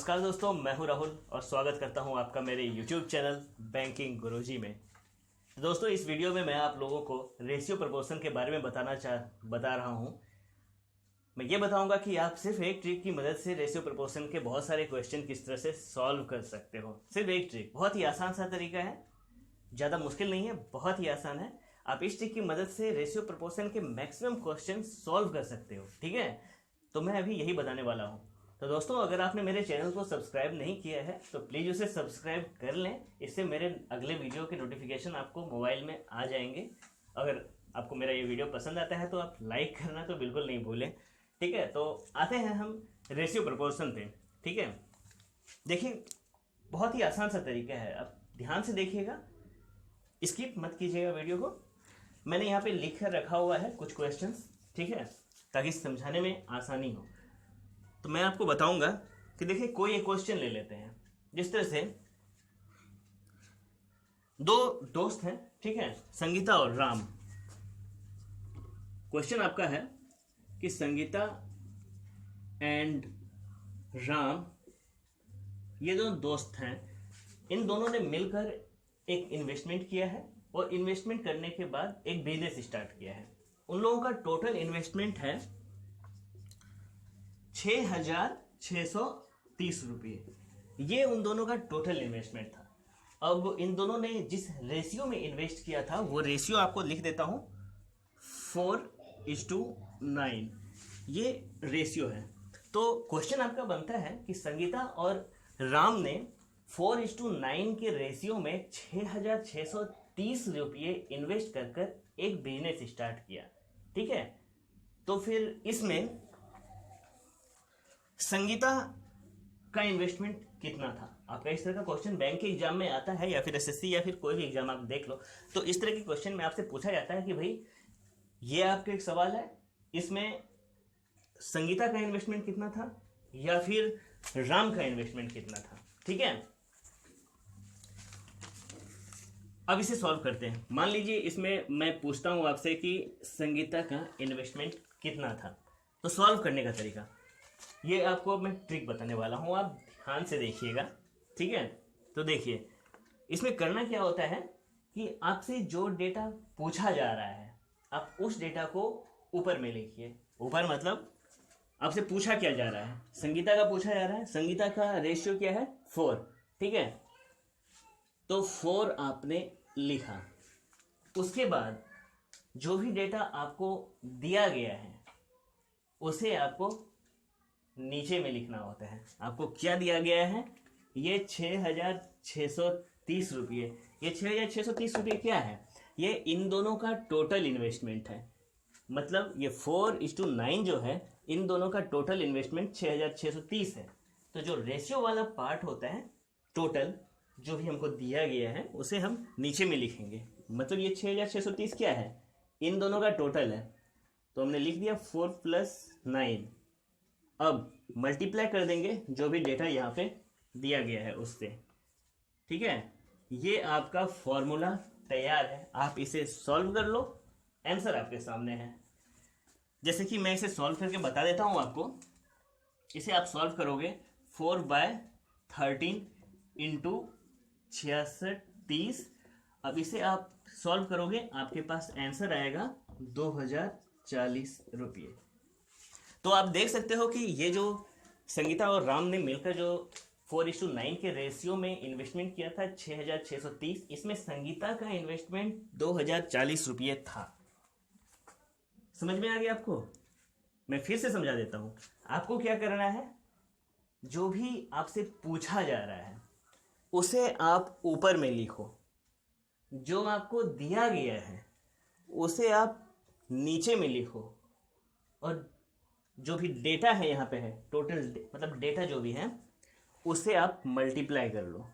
नमस्कार दोस्तों, मैं हूं राहुल और स्वागत करता हूं आपका मेरे YouTube चैनल बैंकिंग गुरुजी में। दोस्तों, इस वीडियो में मैं आप लोगों को रेशियो प्रपोर्शन के बारे में बता रहा हूं। मैं ये बताऊंगा कि आप सिर्फ एक ट्रिक की मदद से रेशियो प्रपोर्शन के बहुत सारे क्वेश्चन किस तरह से सॉल्व कर सकते हो। सिर्फ एक ट्रिक, बहुत ही आसान सा तरीका है, ज़्यादा मुश्किल नहीं है, बहुत ही आसान है। आप इस ट्रिक की मदद से रेशियो प्रपोर्शन के मैक्सिमम क्वेश्चन सॉल्व कर सकते हो। ठीक है, तो मैं अभी यही बताने वाला हूँ। तो दोस्तों, अगर आपने मेरे चैनल को सब्सक्राइब नहीं किया है तो प्लीज़ उसे सब्सक्राइब कर लें। इससे मेरे अगले वीडियो के नोटिफिकेशन आपको मोबाइल में आ जाएंगे। अगर आपको मेरा ये वीडियो पसंद आता है तो आप लाइक करना तो बिल्कुल नहीं भूलें। ठीक है, तो आते हैं हम रेशियो प्रपोर्शन पे। ठीक है, देखिए बहुत ही आसान सा तरीका है, आप ध्यान से देखिएगा, स्किप मत कीजिएगा वीडियो को। मैंने यहाँ पे लिख कर रखा हुआ है कुछ क्वेश्चंस, ठीक है, ताकि समझाने में आसानी हो। तो मैं आपको बताऊंगा कि देखिए कोई एक क्वेश्चन ले लेते हैं। जिस तरह से दो दोस्त हैं, ठीक है, संगीता और राम। क्वेश्चन आपका है कि संगीता एंड राम ये दोनों दोस्त हैं, इन दोनों ने मिलकर एक इन्वेस्टमेंट किया है और इन्वेस्टमेंट करने के बाद एक बिजनेस स्टार्ट किया है। उन लोगों का टोटल इन्वेस्टमेंट है 6,630 रुपये। ये उन दोनों का टोटल इन्वेस्टमेंट था। अब इन दोनों ने जिस रेशियो में इन्वेस्ट किया था वो रेशियो आपको लिख देता हूं, 4:9 ये रेशियो है। तो क्वेश्चन आपका बनता है कि संगीता और राम ने 4:9 के रेशियो में 6,630 रुपये इन्वेस्ट कर एक बिजनेस स्टार्ट किया। ठीक है, तो फिर इसमें संगीता का इन्वेस्टमेंट कितना था? आपका इस तरह का क्वेश्चन बैंक के एग्जाम में आता है, या फिर एसएससी या फिर कोई भी एग्जाम आप देख लो, तो इस तरह के क्वेश्चन में आपसे पूछा जाता है कि भाई ये आपका एक सवाल है, इसमें संगीता का इन्वेस्टमेंट कितना था या फिर राम का इन्वेस्टमेंट कितना था। ठीक है, अब इसे सॉल्व करते हैं। मान लीजिए इसमें मैं पूछता हूं आपसे कि संगीता का इन्वेस्टमेंट कितना था। तो सॉल्व करने का तरीका, ये आपको मैं ट्रिक बताने वाला हूं, आप ध्यान से देखिएगा। ठीक है, तो देखिए इसमें करना क्या होता है कि आपसे जो डेटा पूछा जा रहा है आप उस डेटा को ऊपर में लिखिए। ऊपर मतलब आपसे पूछा क्या जा रहा है, संगीता का पूछा जा रहा है। संगीता का रेशियो क्या है? 4। ठीक है, तो 4 आपने लिखा। उसके बाद जो भी डेटा आपको दिया गया है उसे आपको नीचे में लिखना होता है। आपको क्या दिया गया है? ये 6,630 रुपये। ये 6,630 रुपये क्या है? ये इन दोनों का टोटल इन्वेस्टमेंट है। मतलब ये 4:9 जो है, इन दोनों का टोटल इन्वेस्टमेंट 6,630 है। तो जो रेशियो वाला पार्ट होता है, टोटल जो भी हमको दिया गया है उसे हम नीचे में लिखेंगे। मतलब ये 6,630 क्या है? इन दोनों का टोटल है। तो हमने लिख दिया 4 + 9। अब मल्टीप्लाई कर देंगे जो भी डेटा यहाँ पे दिया गया है उससे। ठीक है, ये आपका फॉर्मूला तैयार है, आप इसे सॉल्व कर लो। आंसर आपके सामने है। जैसे कि मैं इसे सॉल्व करके बता देता हूँ आपको। इसे आप सॉल्व करोगे 4/13 × 6630। अब इसे आप सॉल्व करोगे, आपके पास आंसर आएगा 2,040 रुपये। तो आप देख सकते हो कि ये जो संगीता और राम ने मिलकर जो 4:9 के रेशियो में इन्वेस्टमेंट किया था 6,630, इसमें संगीता का इन्वेस्टमेंट 2,040 रुपये था। समझ में आ गया आपको? मैं फिर से समझा देता हूं। आपको क्या करना है, जो भी आपसे पूछा जा रहा है उसे आप ऊपर में लिखो, जो आपको दिया गया है उसे आप नीचे में लिखो, और जो भी डेटा है यहाँ पे है, टोटल मतलब डेटा जो भी है उसे आप मल्टीप्लाई कर लो,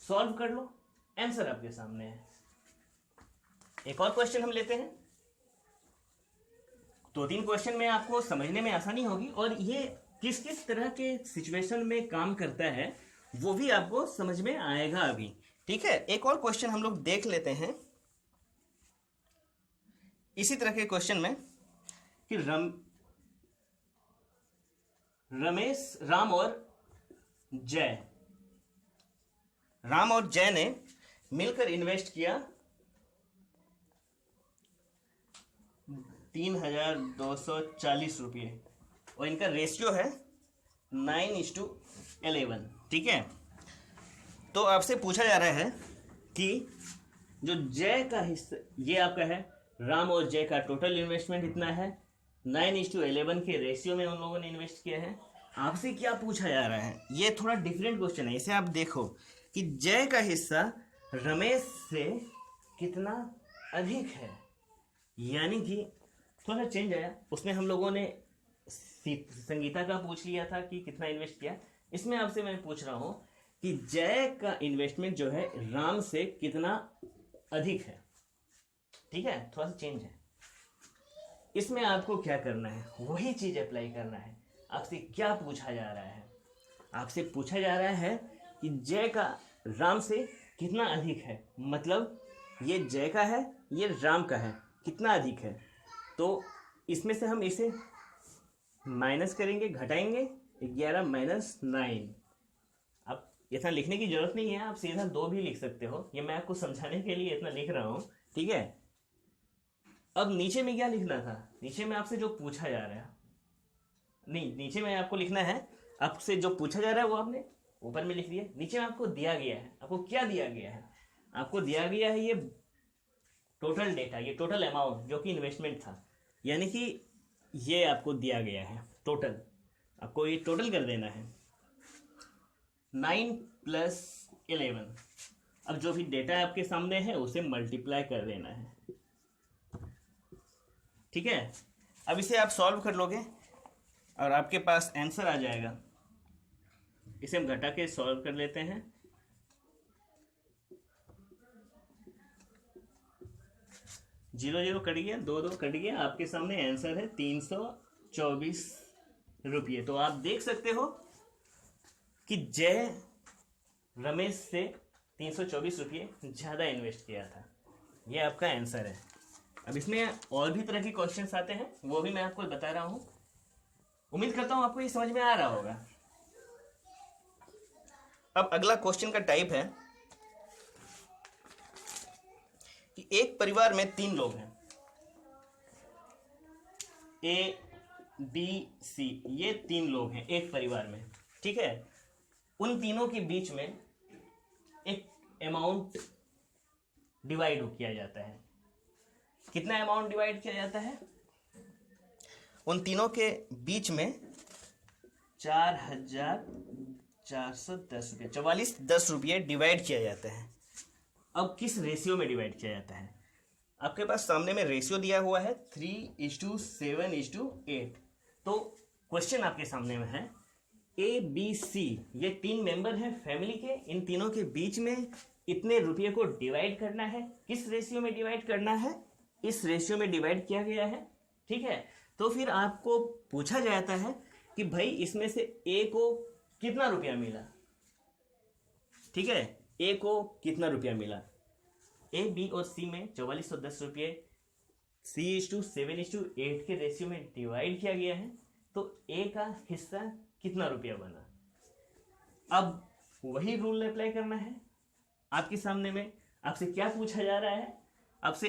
सॉल्व कर लो। आंसर आपके सामने है। एक और क्वेश्चन हम लेते हैं। 2-3 क्वेश्चन में आपको समझने में आसानी होगी, और ये किस किस तरह के सिचुएशन में काम करता है वो भी आपको समझ में आएगा अभी। ठीक है, एक और क्वेश्चन हम लोग देख लेते हैं इसी तरह के क्वेश्चन में कि राम और जय, राम और जय ने मिलकर इन्वेस्ट किया 3,240 रुपये और इनका रेशियो है 9:11। ठीक है, तो आपसे पूछा जा रहा है कि जो जय का हिस्सा, ये आपका है, राम और जय का टोटल इन्वेस्टमेंट इतना है, 9:11 के रेशियो में उन लोगों ने इन्वेस्ट किया है। आपसे क्या पूछा जा रहा है, ये थोड़ा डिफरेंट क्वेश्चन है। इसे आप देखो कि जय का हिस्सा रमेश से कितना अधिक है, यानी कि थोड़ा चेंज आया। उसमें हम लोगों ने संगीता का पूछ लिया था कि कितना इन्वेस्ट किया, इसमें आपसे मैं पूछ रहा हूं कि जय का इन्वेस्टमेंट जो है राम से कितना अधिक है। ठीक है, थोड़ा सा चेंज है। इसमें आपको क्या करना है, वही चीज अप्लाई करना है। आपसे क्या पूछा जा रहा है, आपसे पूछा जा रहा है कि जय का राम से कितना अधिक है, मतलब ये जय का है, ये राम का है, कितना अधिक है। तो इसमें से हम इसे माइनस करेंगे, घटाएंगे, 11 - 9। अब इतना लिखने की जरूरत नहीं है, आप सीधा 2 भी लिख सकते हो, ये मैं आपको समझाने के लिए इतना लिख रहा हूं। ठीक है, अब नीचे में क्या लिखना था, नीचे में आपसे जो पूछा जा रहा है, नहीं, नीचे में आपको लिखना है, आपसे जो पूछा जा रहा है वो आपने ऊपर में लिख दिया, नीचे में आपको दिया गया है। आपको क्या दिया गया है, आपको दिया गया है ये टोटल डेटा, ये टोटल अमाउंट जो कि इन्वेस्टमेंट था, यानी कि ये आपको दिया गया है टोटल। आपको ये टोटल कर देना है 9 + 11। अब जो भी डेटा आपके सामने है उसे मल्टीप्लाई कर देना है। ठीक है, अब इसे आप सॉल्व कर लोगे और आपके पास आंसर आ जाएगा। इसे हम घटा के सॉल्व कर लेते हैं। जीरो जीरो कट गया, 2 कट गया, आपके सामने आंसर है 324 रुपये। तो आप देख सकते हो कि जय रमेश से 324 रुपये ज़्यादा इन्वेस्ट किया था। ये आपका आंसर है। अब इसमें और भी तरह के क्वेश्चंस आते हैं, वो भी मैं आपको बता रहा हूँ। उम्मीद करता हूँ आपको ये समझ में आ रहा होगा। अब अगला क्वेश्चन का टाइप है कि एक परिवार में 3 लोग हैं, ए बी सी, ये 3 लोग हैं एक परिवार में। ठीक है, उन तीनों के बीच में एक अमाउंट डिवाइड किया जाता है। कितना अमाउंट डिवाइड किया जाता है, उन तीनों के बीच में 4,410 रुपये, 4410 रुपये डिवाइड किया जाता है। अब किस रेशियो में डिवाइड किया जाता है, आपके पास सामने में रेशियो दिया हुआ है 3:7:8। तो क्वेश्चन आपके सामने में है, ए बी सी, ये 3 मेंबर हैं फैमिली के, इन तीनों के बीच में इतने रुपये को डिवाइड करना है। किस रेशियो में डिवाइड करना है, इस रेशियो में डिवाइड किया गया है। ठीक है, तो फिर आपको पूछा जाता है कि भाई इसमें से ए को कितना रुपया मिला। ठीक है, ए को कितना रुपया मिला, ए बी और सी में 4410 रुपये C:7:8 के रेशियो में डिवाइड किया गया है, तो ए का हिस्सा कितना रुपया बना। अब वही रूल अप्लाई करना है। आपके सामने में आपसे क्या पूछा जा रहा है, आपसे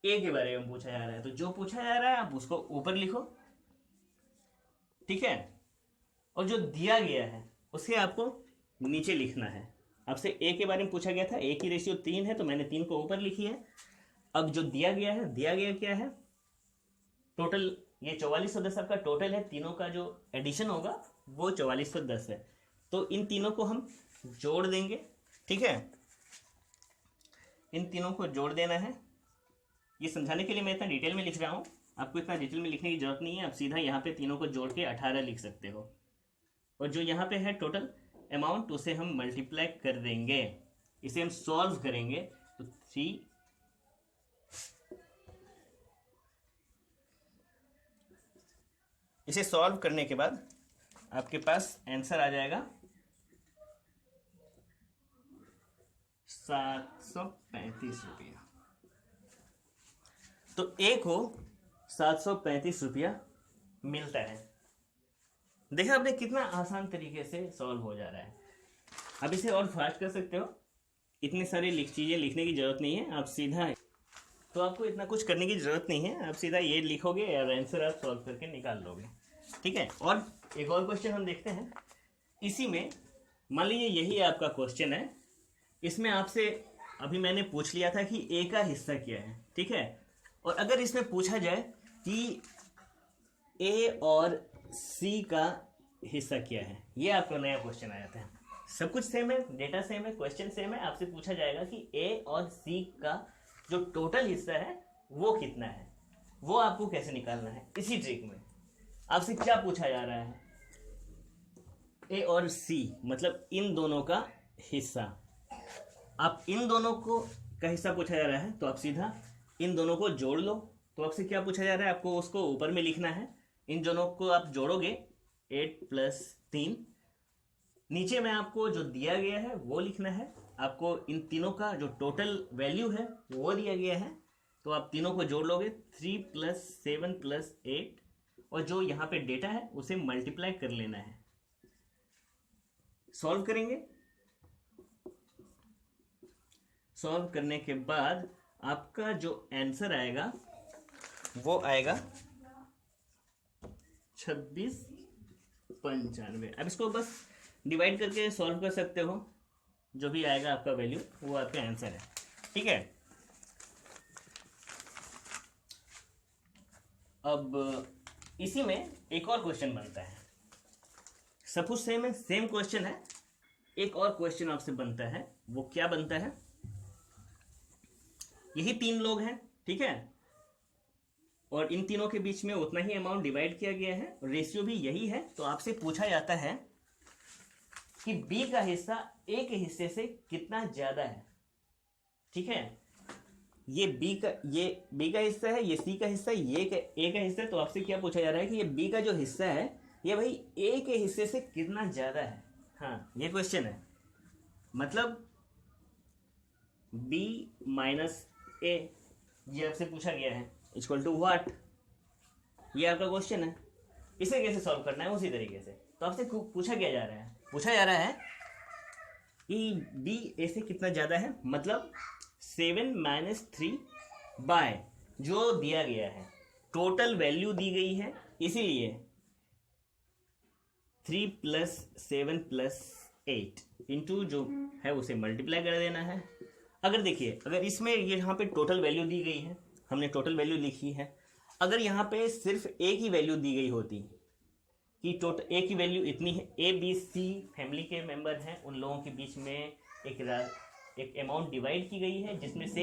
ए के बारे में पूछा जा रहा है, तो जो पूछा जा रहा है आप उसको ऊपर लिखो। ठीक है, और जो दिया गया है उसे आपको नीचे लिखना है। आपसे ए के बारे में पूछा गया था, ए की रेशियो 3 है, तो मैंने 3 को ऊपर लिखी है। अब जो दिया गया है, दिया गया क्या है, टोटल ये 4410 आपका टोटल है, तीनों का जो एडिशन होगा वो 4410 है। तो इन तीनों को हम जोड़ देंगे। ठीक है, इन तीनों को जोड़ देना है। ये समझाने के लिए मैं इतना डिटेल में लिख रहा हूँ, आपको इतना डिटेल में लिखने की जरूरत नहीं है। आप सीधा यहाँ पे तीनों को जोड़ के 18 लिख सकते हो, और जो यहाँ पे है टोटल अमाउंट उसे हम मल्टीप्लाई कर देंगे। इसे हम सॉल्व करेंगे तो 3 इसे सॉल्व करने के बाद आपके पास आंसर आ जाएगा 735 रुपया। तो ए को 735 रुपया मिलता है। देखा आपने कितना आसान तरीके से सॉल्व हो जा रहा है। अब इसे और फास्ट कर सकते हो, इतने सारे चीज़ें लिखने की ज़रूरत नहीं है, आप सीधा, तो आपको इतना कुछ करने की ज़रूरत नहीं है, आप सीधा ये लिखोगे और आंसर आप सॉल्व करके निकाल लोगे। ठीक है, और एक और क्वेश्चन हम देखते हैं इसी में। मान लीजिए यही आपका क्वेश्चन है, इसमें आपसे अभी मैंने पूछ लिया था कि ए का हिस्सा क्या है। ठीक है, और अगर इसमें पूछा जाए कि ए और सी का हिस्सा क्या है, ये आपका नया क्वेश्चन आ जाता है। सब कुछ सेम है, डेटा सेम है, क्वेश्चन सेम है, आपसे पूछा जाएगा कि ए और सी का जो टोटल हिस्सा है वो कितना है, वो आपको कैसे निकालना है। इसी ट्रिक में आपसे क्या पूछा जा रहा है, ए और सी मतलब इन दोनों का हिस्सा। आप इन दोनों को का हिस्सा पूछा जा रहा है तो आप सीधा इन दोनों को जोड़ लो। तो आपसे क्या पूछा जा रहा है, आपको उसको ऊपर में लिखना है। इन दोनों को आप जोड़ोगे 8 + 3, नीचे में आपको जो दिया गया है वो लिखना है। आपको इन तीनों का जो टोटल वैल्यू है वो दिया गया है, तो आप तीनों को जोड़ लोगे 3 + 7 + 8, और जो यहाँ पे डेटा है उसे मल्टीप्लाई कर लेना है। सॉल्व करेंगे, सॉल्व करने के बाद आपका जो आंसर आएगा वो आएगा 2695। अब इसको बस डिवाइड करके सॉल्व कर सकते हो, जो भी आएगा आपका वैल्यू वो आपका आंसर है। ठीक है, अब इसी में एक और क्वेश्चन बनता है। सब कुछ सेम है, सेम क्वेश्चन है, एक और क्वेश्चन आपसे बनता है। वो क्या बनता है, यही 3 लोग हैं, ठीक है, और इन तीनों के बीच में उतना ही अमाउंट डिवाइड किया गया है, रेशियो भी यही है। तो आपसे पूछा जाता है कि बी का हिस्सा ए के हिस्से से कितना ज्यादा है। ठीक है, ये बी का हिस्सा है, ये सी का हिस्सा है, ये ए का हिस्सा है। तो आपसे क्या पूछा जा रहा है कि ये बी का जो हिस्सा है ये भाई ए के हिस्से से कितना ज्यादा है। हाँ, ये क्वेश्चन है, मतलब बी माइनस ए, ये आपसे पूछा गया है, इक्वल टू व्हाट, ये आपका क्वेश्चन है। इसे कैसे सॉल्व करना है उसी तरीके से। तो आपसे पूछा क्या जा रहा है, पूछा जा रहा है कि बी ए से कितना ज्यादा है, मतलब 7 - 3 बाय जो दिया गया है, टोटल वैल्यू दी गई है, इसीलिए 3 + 7 + 8 इंटू जो है उसे मल्टीप्लाई कर देना है। अगर देखिए, अगर इसमें ये यहाँ पे टोटल वैल्यू दी गई है, हमने टोटल वैल्यू लिखी है। अगर यहाँ पे सिर्फ ए की वैल्यू दी गई होती कि टोटल ए की वैल्यू इतनी है, ए बी सी फैमिली के मेंबर हैं, उन लोगों के बीच में एक अमाउंट डिवाइड की गई है, जिसमें से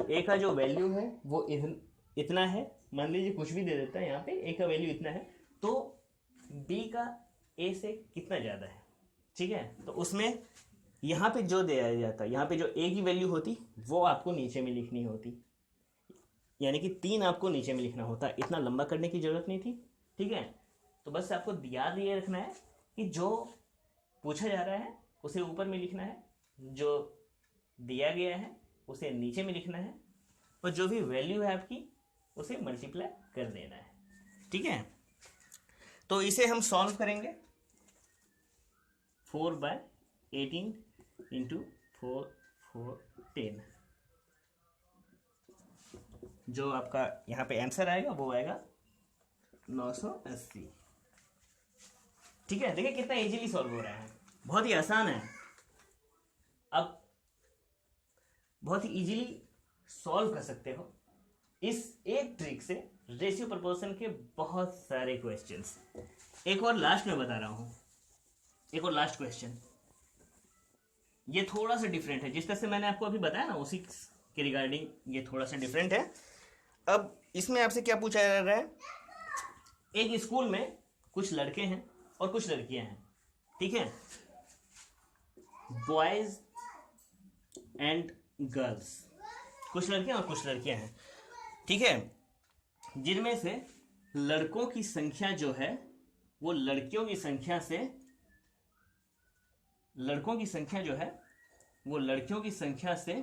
ए का जो वैल्यू है वो इतना है। मान लीजिए कुछ भी दे देता है, यहाँ पे ए का वैल्यू इतना है, तो बी का ए से कितना ज़्यादा है। ठीक है, तो उसमें यहाँ पे जो दिया जाता है, यहाँ पे जो ए की वैल्यू होती वो आपको नीचे में लिखनी होती, यानी कि 3 आपको नीचे में लिखना होता। इतना लंबा करने की जरूरत नहीं थी। ठीक है, तो बस आपको याद ये रखना है कि जो पूछा जा रहा है उसे ऊपर में लिखना है, जो दिया गया है उसे नीचे में लिखना है, और जो भी वैल्यू है आपकी उसे मल्टीप्लाई कर देना है। ठीक है, तो इसे हम सॉल्व करेंगे। 4/18 इंटू 4 4 10, जो आपका यहाँ पे आंसर आएगा वो आएगा 980। ठीक है, देखिए कितना इजीली सॉल्व हो रहा है, बहुत ही आसान है। अब बहुत ही इजीली सॉल्व कर सकते हो इस एक ट्रिक से रेशियो प्रोपोर्शन के बहुत सारे क्वेश्चंस। एक और लास्ट में बता रहा हूं, एक और लास्ट क्वेश्चन, ये थोड़ा सा डिफरेंट है। जिस तरह से मैंने आपको अभी बताया ना, उसी के रिगार्डिंग ये थोड़ा सा डिफरेंट है। अब इसमें आपसे क्या पूछा जा रहा है, एक स्कूल में कुछ लड़के हैं और कुछ लड़कियां हैं। ठीक है, बॉयज एंड गर्ल्स, कुछ लड़कियां और कुछ लड़कियां हैं। ठीक है, जिनमें से लड़कों की संख्या जो है वो लड़कियों की संख्या से, लड़कों की संख्या जो है वो लड़कियों की संख्या से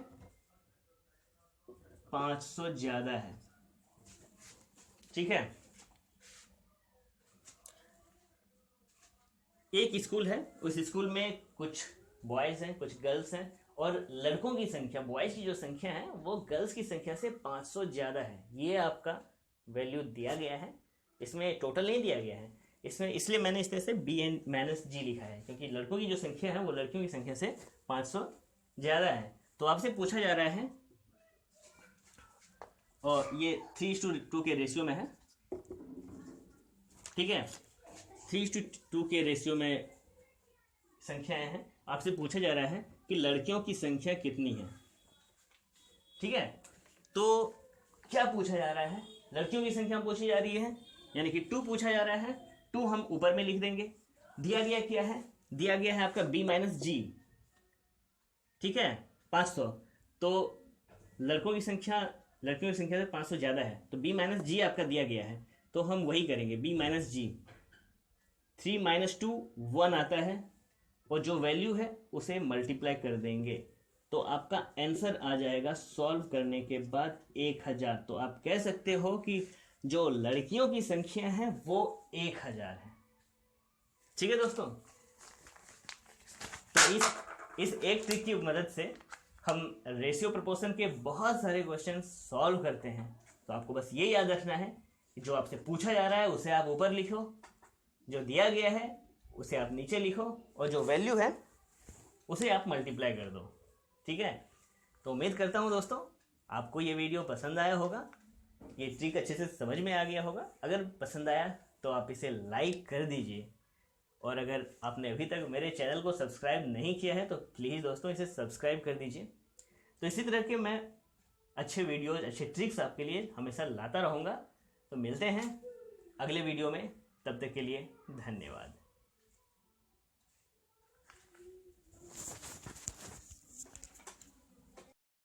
500 ज्यादा है। ठीक है, एक स्कूल है, उस स्कूल में कुछ बॉयज़ हैं, कुछ गर्ल्स हैं, और लड़कों की संख्या, बॉयज़ की जो संख्या है वो गर्ल्स की संख्या से 500 ज़्यादा है। ये आपका वैल्यू दिया गया है, इसमें टोटल नहीं दिया गया है इसमें, इसलिए मैंने इस तरह से बी एन माइनस जी लिखा है, क्योंकि लड़कों की जो संख्या है वो लड़कियों की संख्या से 500 ज़्यादा है। तो आपसे पूछा जा रहा है, और ये 3:2 के रेशियो में है, ठीक है, 3:2 के रेशियो में संख्याएं हैं। आपसे पूछा जा रहा है कि लड़कियों की संख्या कितनी है, ठीक है। तो क्या पूछा जा रहा है, लड़कियों की संख्या पूछी जा रही है, यानी कि 2 पूछा जा रहा है। 2 हम ऊपर में लिख देंगे। दिया गया क्या है, दिया गया है आपका b माइनस जी, ठीक है, 500। तो लड़कों की संख्या, लड़कियों की संख्या से 500 ज़्यादा है, तो b माइनस जी आपका दिया गया है, तो हम वही करेंगे, b माइनस जी। 3 माइनस 2 1 आता है, और जो वैल्यू है उसे मल्टीप्लाई कर देंगे, तो आपका आंसर आ जाएगा सॉल्व करने के बाद 1000। तो आप कह सकते हो कि जो लड़कियों की संख्या है वो 1000 है, ठीक है दोस्तों। तो इस एक ट्रिक की मदद से हम रेशियो प्रोपोर्शन के बहुत सारे क्वेश्चन सॉल्व करते हैं। तो आपको बस ये याद रखना है कि जो आपसे पूछा जा रहा है उसे आप ऊपर लिखो, जो दिया गया है उसे आप नीचे लिखो, और जो वैल्यू है उसे आप मल्टीप्लाई कर दो, ठीक है। तो उम्मीद करता हूँ दोस्तों आपको ये वीडियो पसंद आया होगा, ये ट्रिक अच्छे से समझ में आ गया होगा। अगर पसंद आया तो आप इसे लाइक कर दीजिए, और अगर आपने अभी तक मेरे चैनल को सब्सक्राइब नहीं किया है तो प्लीज़ दोस्तों इसे सब्सक्राइब कर दीजिए। तो इसी तरह के मैं अच्छे वीडियोज़, अच्छे ट्रिक्स आपके लिए हमेशा लाता रहूँगा। तो मिलते हैं अगले वीडियो में, तब तक के लिए धन्यवाद।